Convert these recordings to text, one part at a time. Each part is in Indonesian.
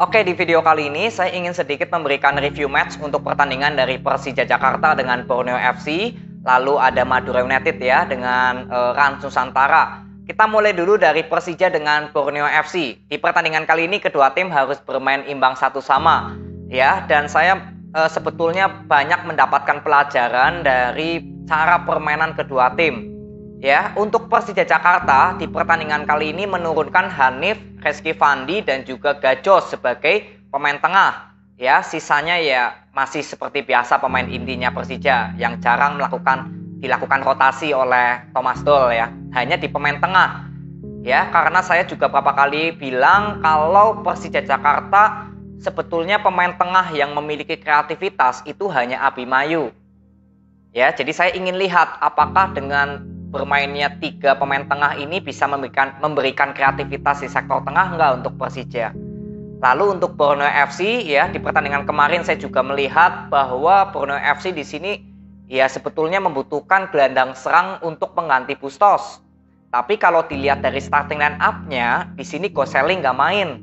Oke, di video kali ini saya ingin sedikit memberikan review match untuk pertandingan dari Persija Jakarta dengan Borneo FC, lalu ada Madura United ya dengan Rans Nusantara. Kita mulai dulu dari Persija dengan Borneo FC. Di pertandingan kali ini kedua tim harus bermain imbang 1-1 ya, dan saya sebetulnya banyak mendapatkan pelajaran dari cara permainan kedua tim. Ya, untuk Persija Jakarta di pertandingan kali ini menurunkan Hanif, Reski Fandi dan juga Gajos sebagai pemain tengah. Ya, sisanya ya masih seperti biasa pemain intinya Persija yang jarang dilakukan rotasi oleh Thomas Doll ya. Hanya di pemain tengah. Ya, karena saya juga beberapa kali bilang kalau Persija Jakarta sebetulnya pemain tengah yang memiliki kreativitas itu hanya Abimayu. Ya, jadi saya ingin lihat apakah dengan bermainnya 3 pemain tengah ini bisa memberikan kreativitas di sektor tengah enggak untuk Persija. Lalu untuk Borneo FC ya, di pertandingan kemarin saya juga melihat bahwa Borneo FC di sini ya sebetulnya membutuhkan gelandang serang untuk mengganti Bustos. Tapi kalau dilihat dari starting line up-nya di sini Goscelin nggak main.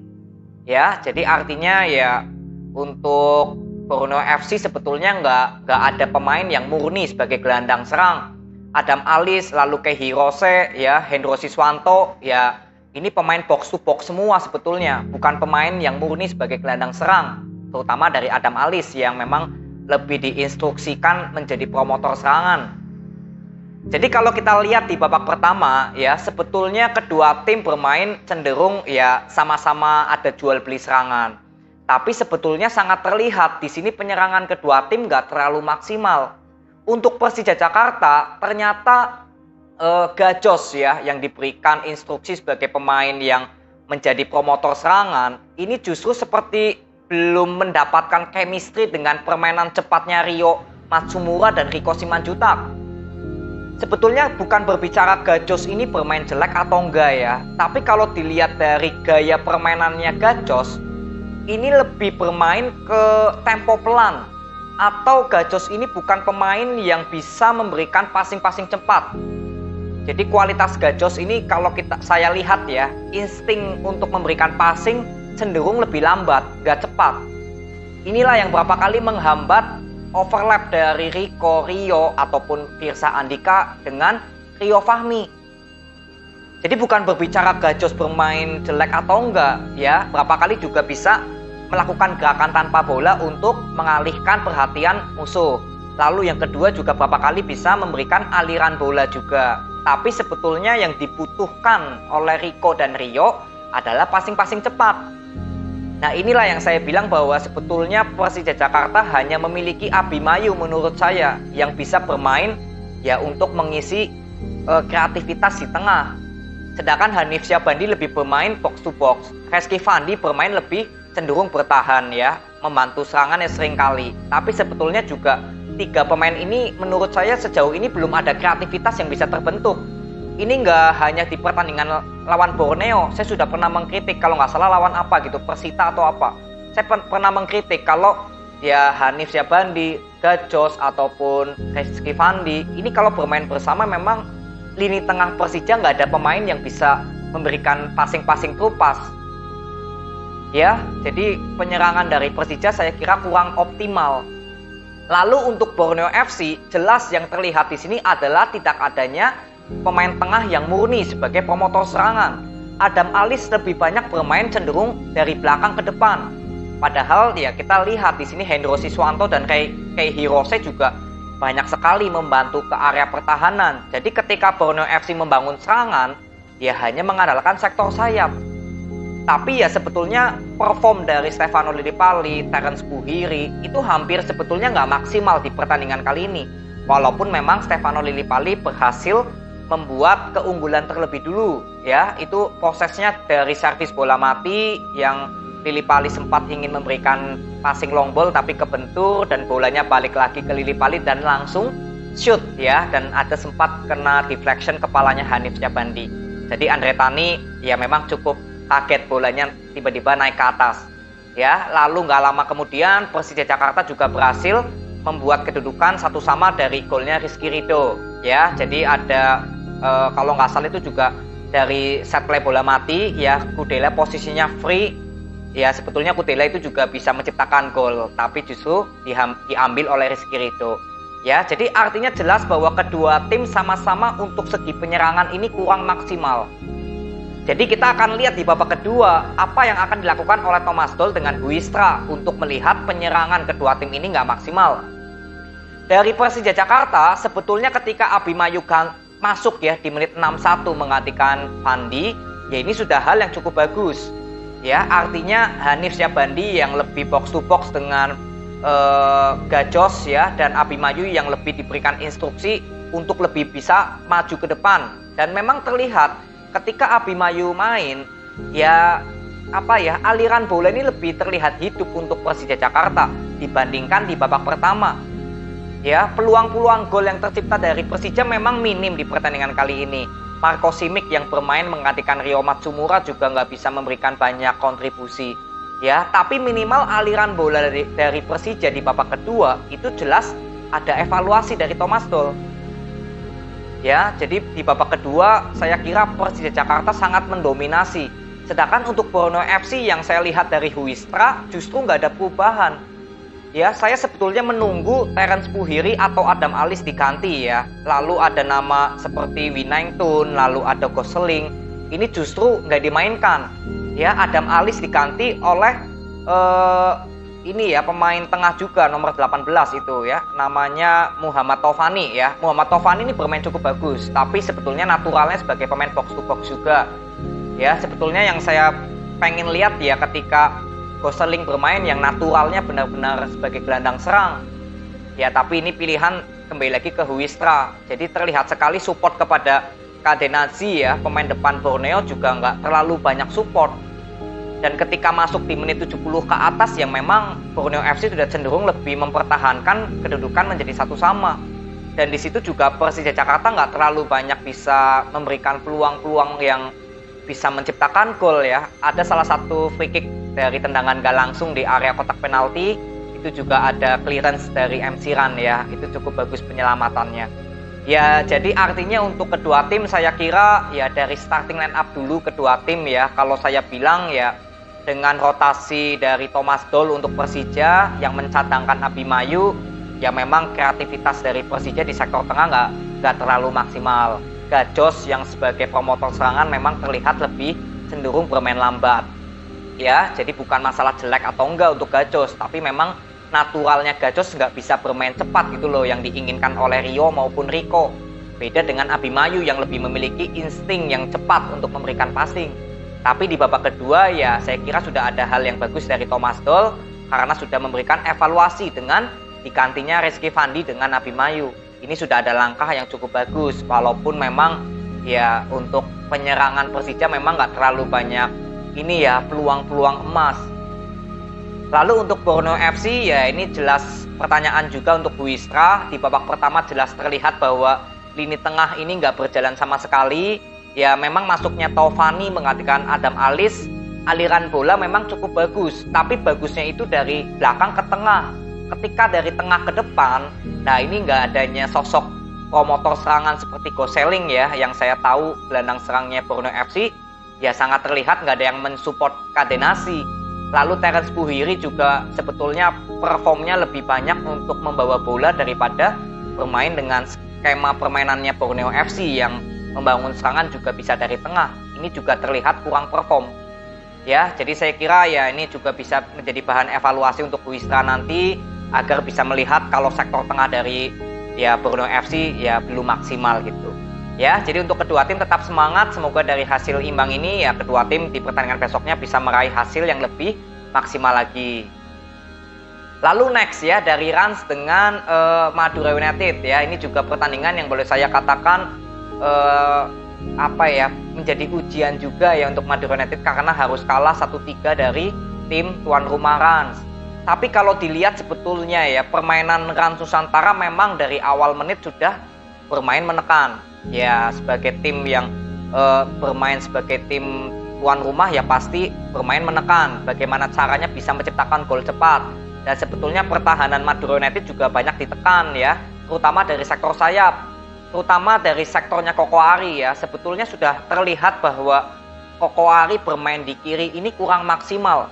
Ya, jadi artinya ya untuk Borneo FC sebetulnya nggak ada pemain yang murni sebagai gelandang serang. Adam Alis, lalu Kei Hirose, ya, Hendro Siswanto, ya ini pemain box to box semua sebetulnya, bukan pemain yang murni sebagai gelandang serang, terutama dari Adam Alis yang memang lebih diinstruksikan menjadi promotor serangan. Jadi kalau kita lihat di babak pertama, ya sebetulnya kedua tim bermain cenderung ya sama-sama ada jual beli serangan. Tapi sebetulnya sangat terlihat di sini penyerangan kedua tim nggak terlalu maksimal. Untuk Persija Jakarta ternyata Gajos ya yang diberikan instruksi sebagai pemain yang menjadi promotor serangan ini justru seperti belum mendapatkan chemistry dengan permainan cepatnya Rio Matsumura dan Riko Simanjuntak. Sebetulnya bukan berbicara Gajos ini bermain jelek atau enggak ya, tapi kalau dilihat dari gaya permainannya Gajos ini lebih bermain ke tempo pelan. Atau Gajos ini bukan pemain yang bisa memberikan passing-passing cepat. Jadi kualitas Gajos ini kalau saya lihat ya, insting untuk memberikan passing cenderung lebih lambat, gak cepat. Inilah yang berapa kali menghambat overlap dari Rio ataupun Firsa Andika dengan Rio Fahmi. Jadi bukan berbicara Gajos bermain jelek atau enggak ya, berapa kali juga bisa melakukan gerakan tanpa bola untuk mengalihkan perhatian musuh. Lalu yang kedua juga beberapa kali bisa memberikan aliran bola juga. Tapi sebetulnya yang dibutuhkan oleh Riko dan Rio adalah passing-passing cepat. Nah inilah yang saya bilang bahwa sebetulnya Persija Jakarta hanya memiliki Abimayu menurut saya yang bisa bermain ya untuk mengisi kreativitas di tengah. Sedangkan Hanif Syabandi lebih bermain box to box. Reski Fandi bermain lebih cenderung bertahan ya, membantu serangan yang sering kali. Tapi sebetulnya juga 3 pemain ini menurut saya sejauh ini belum ada kreativitas yang bisa terbentuk. Ini nggak hanya di pertandingan lawan Borneo, saya sudah pernah mengkritik kalau nggak salah lawan apa gitu, Persita atau apa. Saya pernah mengkritik kalau ya Hanif Syabandi, Gajos ataupun Reski Fandi ini kalau bermain bersama memang lini tengah Persija nggak ada pemain yang bisa memberikan passing-passing terupas. Ya, jadi penyerangan dari Persija saya kira kurang optimal. Lalu untuk Borneo FC, jelas yang terlihat di sini adalah tidak adanya pemain tengah yang murni sebagai promotor serangan. Adam Alis lebih banyak bermain cenderung dari belakang ke depan. Padahal ya kita lihat di sini Hendro Siswanto dan Kei Hirose juga banyak sekali membantu ke area pertahanan. Jadi ketika Borneo FC membangun serangan, ya hanya mengandalkan sektor sayap. Tapi ya sebetulnya perform dari Stefano Lillipali, Terence Buhiri itu hampir sebetulnya nggak maksimal di pertandingan kali ini. Walaupun memang Stefano Lillipali berhasil membuat keunggulan terlebih dulu ya, itu prosesnya dari servis bola mati yang Lillipali sempat ingin memberikan passing long ball tapi kebentur dan bolanya balik lagi ke Lillipali dan langsung shoot ya, dan ada sempat kena deflection kepalanya Hanif Syabandi. Jadi Andre Tani ya memang cukup kaget bolanya tiba-tiba naik ke atas ya. Lalu nggak lama kemudian Persija Jakarta juga berhasil membuat kedudukan 1-1 dari golnya Rizky Ridho ya. Jadi ada kalau nggak salah itu juga dari set play bola mati ya, Kudela posisinya free Ya sebetulnya Kudela itu juga bisa menciptakan gol, tapi justru diambil oleh Rizky Ridho. Ya, jadi artinya jelas bahwa kedua tim sama-sama untuk segi penyerangan ini kurang maksimal. Jadi kita akan lihat di babak kedua apa yang akan dilakukan oleh Thomas Doll dengan Huistra untuk melihat penyerangan kedua tim ini nggak maksimal. Dari Persija Jakarta sebetulnya ketika Abimanyu masuk ya di menit 61 menggantikan Fandi, ya ini sudah hal yang cukup bagus. Ya, artinya Hanif Syahbandi yang lebih box to box dengan Gajos ya, dan Abimanyu yang lebih diberikan instruksi untuk lebih bisa maju ke depan. Dan memang terlihat ketika Abimanyu main, ya aliran bola ini lebih terlihat hidup untuk Persija Jakarta dibandingkan di babak pertama. Ya, peluang-peluang gol yang tercipta dari Persija memang minim di pertandingan kali ini. Marco Simic yang bermain menggantikan Rio Matsumura juga nggak bisa memberikan banyak kontribusi. Ya, tapi minimal aliran bola dari Persija di babak kedua itu jelas ada evaluasi dari Thomas Doll. Ya, jadi di babak kedua saya kira Persija Jakarta sangat mendominasi. Sedangkan untuk Borneo FC yang saya lihat dari Huistra justru nggak ada perubahan. Ya, saya sebetulnya menunggu Terence Puhiri atau Adam Alis diganti ya. Lalu ada nama seperti Winaington, lalu ada Gosling. Ini justru nggak dimainkan. Ya, Adam Alis diganti oleh pemain tengah juga nomor 18 itu ya, namanya Muhammad Tovani ya. Muhammad Tovani ini bermain cukup bagus, tapi sebetulnya naturalnya sebagai pemain box to box juga. Ya, sebetulnya yang saya pengen lihat ya ketika Gosling bermain yang naturalnya benar-benar sebagai gelandang serang. Ya, tapi ini pilihan kembali lagi ke Huistra. Jadi terlihat sekali support kepada Kadenazi ya, pemain depan Borneo juga nggak terlalu banyak support. Dan ketika masuk di menit 70 ke atas yang memang Borneo FC sudah cenderung lebih mempertahankan kedudukan menjadi satu sama. Dan di situ juga Persija Jakarta nggak terlalu banyak bisa memberikan peluang-peluang yang bisa menciptakan gol ya. Ada salah satu free kick dari tendangan gak langsung di area kotak penalti, itu juga ada clearance dari MC Ran ya, itu cukup bagus penyelamatannya. Ya, jadi artinya untuk kedua tim saya kira ya dari starting line up dulu kedua tim ya. Kalau saya bilang ya dengan rotasi dari Thomas Doll untuk Persija yang mencadangkan Abimanyu, ya memang kreativitas dari Persija di sektor tengah nggak terlalu maksimal. Gajos yang sebagai promotor serangan memang terlihat lebih cenderung bermain lambat. Ya, jadi bukan masalah jelek atau enggak untuk Gajos, tapi memang naturalnya Gajos nggak bisa bermain cepat gitu loh yang diinginkan oleh Rio maupun Rico. Beda dengan Abimanyu yang lebih memiliki insting yang cepat untuk memberikan passing. Tapi di babak kedua ya saya kira sudah ada hal yang bagus dari Thomas Doll karena sudah memberikan evaluasi dengan digantinya Rizky Fandi dengan Abimanyu. Ini sudah ada langkah yang cukup bagus walaupun memang ya untuk penyerangan Persija memang nggak terlalu banyak ini ya peluang-peluang emas. Lalu untuk Borneo FC ya ini jelas pertanyaan juga untuk Huistra. Di babak pertama jelas terlihat bahwa lini tengah ini nggak berjalan sama sekali. Ya memang masuknya Tovani menggantikan Adam Alis, aliran bola memang cukup bagus. Tapi bagusnya itu dari belakang ke tengah. Ketika dari tengah ke depan, nah ini nggak adanya sosok promotor serangan seperti Gosling ya, yang saya tahu gelandang serangnya Borneo FC, ya sangat terlihat nggak ada yang mensupport Kadenazi. Lalu Terence Puhiri juga sebetulnya performnya lebih banyak untuk membawa bola daripada bermain dengan skema permainannya Borneo FC yang membangun serangan juga bisa dari tengah. Ini juga terlihat kurang perform. Ya, jadi saya kira ya ini juga bisa menjadi bahan evaluasi untuk Huistra nanti agar bisa melihat kalau sektor tengah dari ya Borneo FC ya belum maksimal gitu. Ya, jadi untuk kedua tim tetap semangat. Semoga dari hasil imbang ini ya kedua tim di pertandingan besoknya bisa meraih hasil yang lebih maksimal lagi. Lalu next ya dari Rans dengan Madura United ya, ini juga pertandingan yang boleh saya katakan menjadi ujian juga ya untuk Madura United karena harus kalah 1-3 dari tim tuan rumah Rans. Tapi kalau dilihat sebetulnya ya permainan Rans Nusantara memang dari awal menit sudah bermain menekan. Ya sebagai tim yang bermain sebagai tim tuan rumah ya pasti bermain menekan. Bagaimana caranya bisa menciptakan gol cepat. Dan sebetulnya pertahanan Madura United juga banyak ditekan ya, terutama dari sektor sayap. Terutama dari sektornya Koko Ari ya, sebetulnya sudah terlihat bahwa Koko Ari bermain di kiri ini kurang maksimal.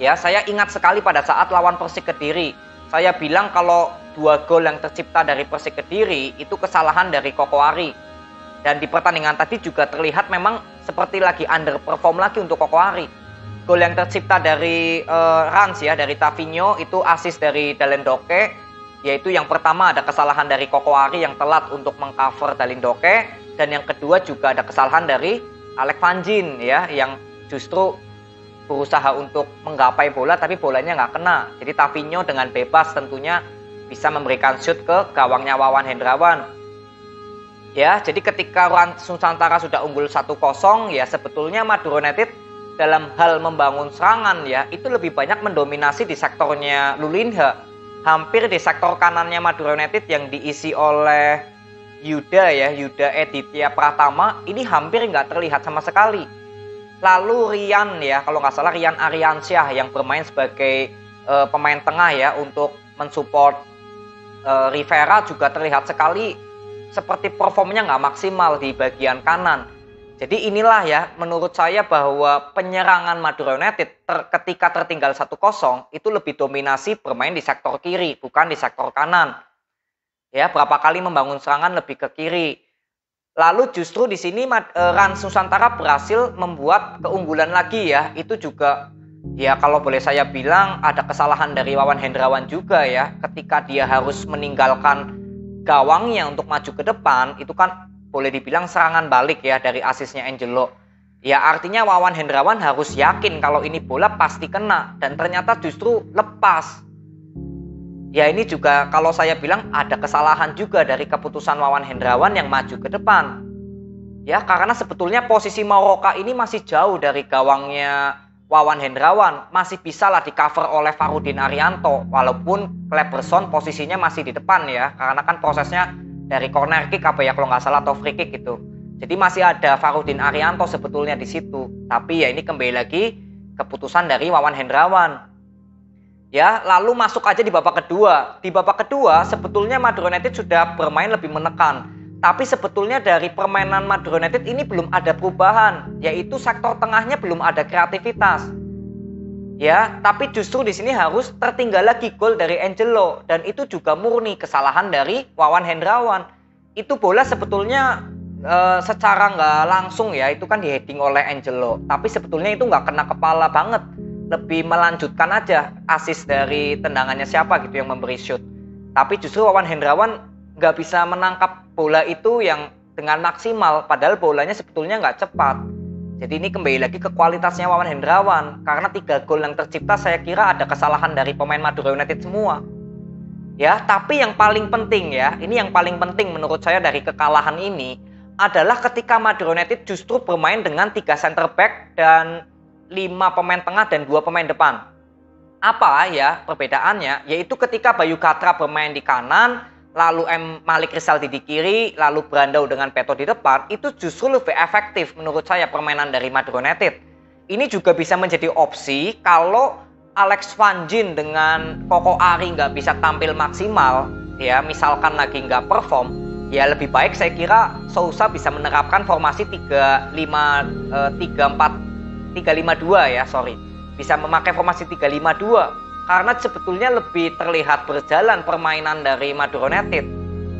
Ya, saya ingat sekali pada saat lawan Persik Kediri. Saya bilang kalau 2 gol yang tercipta dari Persik Kediri itu kesalahan dari Koko Ari. Dan di pertandingan tadi juga terlihat memang seperti lagi underperform lagi untuk Koko Ari. Gol yang tercipta dari Rans ya, dari Tavinho itu assist dari Dalendoke, yaitu yang pertama ada kesalahan dari Koko Ari yang telat untuk mengcover Dalendoke, dan yang kedua juga ada kesalahan dari Alex Van Gijn ya, yang justru berusaha untuk menggapai bola tapi bolanya nggak kena. Jadi Tavinho dengan bebas tentunya bisa memberikan shoot ke gawangnya Wawan Hendrawan. Ya, jadi ketika Nusantara sudah unggul 1-0 ya, sebetulnya Madura United dalam hal membangun serangan ya itu lebih banyak mendominasi di sektornya Lulinha. Hampir di sektor kanannya Madura United yang diisi oleh Yuda Editya Pratama ini hampir nggak terlihat sama sekali. Lalu Rian ya, kalau nggak salah Rian Ariansyah yang bermain sebagai pemain tengah ya untuk mensupport Rivera juga terlihat sekali seperti performnya nggak maksimal di bagian kanan. Jadi inilah ya menurut saya bahwa penyerangan Madura United ketika tertinggal 1-0 itu lebih dominasi bermain di sektor kiri bukan di sektor kanan. Ya, berapa kali membangun serangan lebih ke kiri. Lalu justru di sini Rans Nusantara berhasil membuat keunggulan lagi ya. Itu juga ya kalau boleh saya bilang ada kesalahan dari Wawan Hendrawan juga ya. Ketika dia harus meninggalkan gawangnya untuk maju ke depan, itu kan boleh dibilang serangan balik ya dari asisnya Angelo. Ya artinya Wawan Hendrawan harus yakin kalau ini bola pasti kena, dan ternyata justru lepas. Ya ini juga kalau saya bilang ada kesalahan juga dari keputusan Wawan Hendrawan yang maju ke depan. Ya karena sebetulnya posisi Mauroka ini masih jauh dari gawangnya Wawan Hendrawan. Masih bisa lah di cover oleh Farudin Arianto. Walaupun Kleberson posisinya masih di depan ya. Karena kan prosesnya dari corner kick apa ya kalau nggak salah atau free kick gitu. Jadi masih ada Farudin Arianto sebetulnya di situ. Tapi ya ini kembali lagi keputusan dari Wawan Hendrawan. Ya, lalu masuk aja di babak kedua. Di babak kedua sebetulnya Madura United sudah bermain lebih menekan. Tapi sebetulnya dari permainan Madura United ini belum ada perubahan, yaitu sektor tengahnya belum ada kreativitas. Ya, tapi justru di sini harus tertinggal lagi gol dari Angelo, dan itu juga murni kesalahan dari Wawan Hendrawan. Itu bola sebetulnya secara nggak langsung ya, itu kan di-heading oleh Angelo. Tapi sebetulnya itu nggak kena kepala banget. Lebih melanjutkan aja assist dari tendangannya siapa gitu yang memberi shoot. Tapi justru Wawan Hendrawan nggak bisa menangkap bola itu yang dengan maksimal, padahal bolanya sebetulnya nggak cepat. Jadi ini kembali lagi ke kualitasnya Wawan Hendrawan. Karena 3 gol yang tercipta saya kira ada kesalahan dari pemain Madura United semua. Ya, tapi yang paling penting ya, ini yang paling penting menurut saya dari kekalahan ini adalah ketika Madura United justru bermain dengan 3 center back dan 5 pemain tengah dan 2 pemain depan. Apa ya perbedaannya? Yaitu ketika Bayu Gatra bermain di kanan, lalu Malik Rizaldi di kiri, lalu Brandao dengan Peto di depan, itu justru lebih efektif menurut saya permainan dari Madura United. Ini juga bisa menjadi opsi kalau Alex Van Gijn dengan Koko Ari nggak bisa tampil maksimal, ya misalkan lagi nggak perform, ya lebih baik saya kira Sousa bisa menerapkan formasi 3-5-2 ya, bisa memakai formasi 3-5-2 karena sebetulnya lebih terlihat berjalan permainan dari Madura United.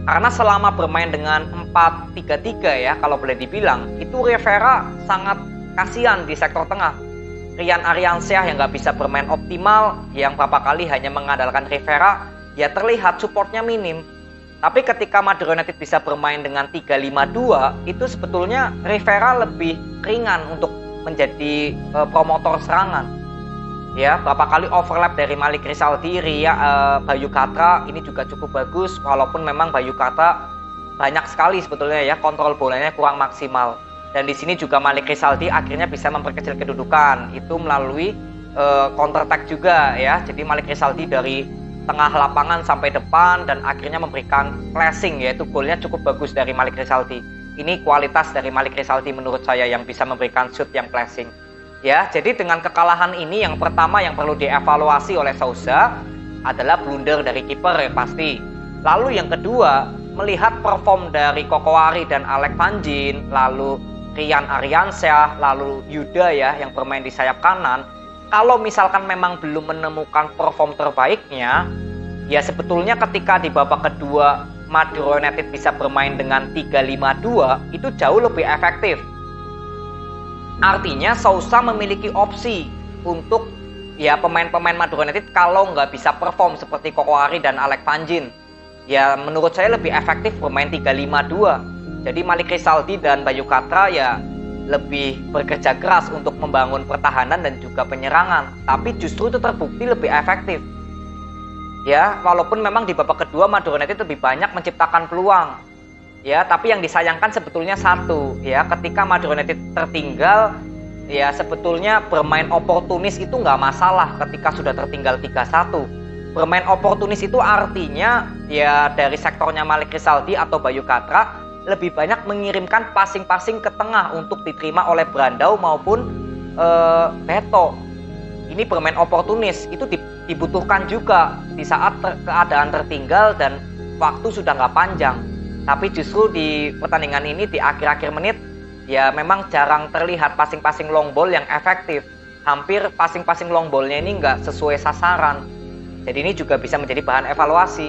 Karena selama bermain dengan 4-3-3 ya, kalau boleh dibilang itu Rivera sangat kasihan di sektor tengah. Rian Ariansyah yang nggak bisa bermain optimal, yang beberapa kali hanya mengandalkan Rivera, ya terlihat supportnya minim. Tapi ketika Madura United bisa bermain dengan 3-5-2, itu sebetulnya Rivera lebih ringan untuk menjadi promotor serangan. Ya, berapa kali overlap dari Malik Rizaldi, Bayu Gatra ini juga cukup bagus, walaupun memang Bayu Gatra banyak sekali sebetulnya ya kontrol bolanya kurang maksimal. Dan di sini juga Malik Rizaldi akhirnya bisa memperkecil kedudukan itu melalui counter attack juga ya. Jadi Malik Rizaldi dari tengah lapangan sampai depan dan akhirnya memberikan flashing, yaitu golnya cukup bagus dari Malik Rizaldi. Ini kualitas dari Malik Rizaldi menurut saya yang bisa memberikan shoot yang flashing. Ya, jadi dengan kekalahan ini yang pertama yang perlu dievaluasi oleh Sousa adalah blunder dari kiper ya pasti. Lalu yang kedua, melihat perform dari Koko Ari dan Alex Van Gijn, lalu Rian Ariansyah, lalu Yuda ya yang bermain di sayap kanan, Kalau misalkan memang belum menemukan perform terbaiknya, ya sebetulnya ketika di babak kedua Madura United bisa bermain dengan 3-5-2 itu jauh lebih efektif. Artinya Sousa memiliki opsi untuk ya pemain-pemain Madura United kalau nggak bisa perform seperti Koko Ari dan Alec Vanjin. Ya menurut saya lebih efektif bermain 3-5-2. Jadi Malik Rizaldi dan Bayu Katra ya lebih bekerja keras untuk membangun pertahanan dan juga penyerangan. Tapi justru itu terbukti lebih efektif. Ya, walaupun memang di babak kedua Madura United lebih banyak menciptakan peluang. Ya, tapi yang disayangkan sebetulnya satu, ya, ketika Madura United tertinggal, ya sebetulnya bermain oportunis itu nggak masalah ketika sudah tertinggal 3-1. Bermain oportunis itu artinya ya dari sektornya Malik Rizaldi atau Bayu Katra lebih banyak mengirimkan passing-passing ke tengah untuk diterima oleh Brandao maupun Beto. Ini bermain oportunis, itu dibutuhkan juga di saat keadaan tertinggal dan waktu sudah nggak panjang. Tapi justru di pertandingan ini di akhir-akhir menit ya memang jarang terlihat passing-passing long ball yang efektif. Hampir passing-passing long ballnya ini nggak sesuai sasaran. Jadi ini juga bisa menjadi bahan evaluasi.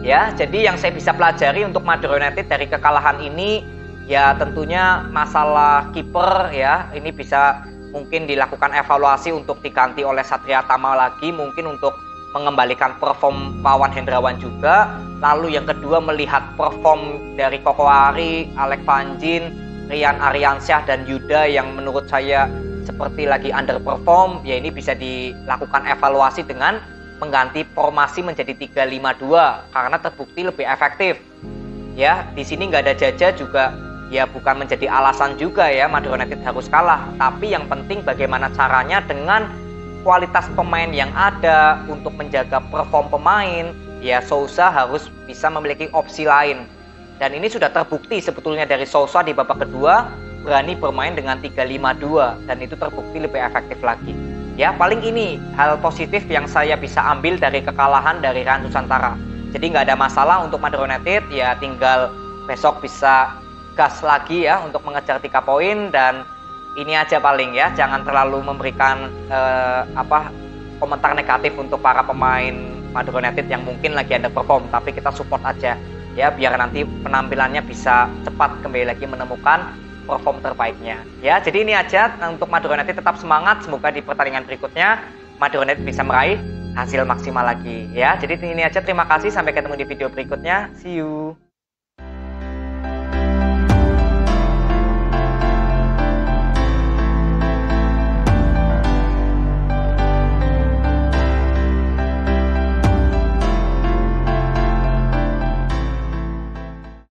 Ya, jadi yang saya bisa pelajari untuk Madura United dari kekalahan ini ya tentunya masalah kiper ya. Ini bisa mungkin dilakukan evaluasi untuk diganti oleh Satria Tama lagi, mungkin untuk mengembalikan perform Wawan Hendrawan juga. Lalu yang kedua melihat perform dari Koko Ari, Alec Vanjin, Rian Ariansyah dan Yuda yang menurut saya seperti lagi underperform. Ya ini bisa dilakukan evaluasi dengan mengganti formasi menjadi 3-5-2 karena terbukti lebih efektif. Ya, di sini nggak ada Jaja juga ya bukan menjadi alasan juga ya Madura United harus kalah. Tapi yang penting bagaimana caranya dengan kualitas pemain yang ada untuk menjaga perform pemain. Ya Sousa harus bisa memiliki opsi lain. Dan ini sudah terbukti sebetulnya dari Sousa di babak kedua berani bermain dengan 3-5-2 dan itu terbukti lebih efektif lagi. Ya paling ini hal positif yang saya bisa ambil dari kekalahan dari Rans Nusantara. Jadi nggak ada masalah untuk Madura United, ya tinggal besok bisa gas lagi ya untuk mengejar 3 poin. Dan ini aja paling ya, jangan terlalu memberikan komentar negatif untuk para pemain Madura United yang mungkin lagi underperform. Tapi kita support aja ya biar nanti penampilannya bisa cepat kembali lagi menemukan perform terbaiknya. Ya, jadi ini aja untuk Madura United, tetap semangat. Semoga di pertandingan berikutnya Madura United bisa meraih hasil maksimal lagi. Ya, jadi ini aja. Terima kasih. Sampai ketemu di video berikutnya. See you.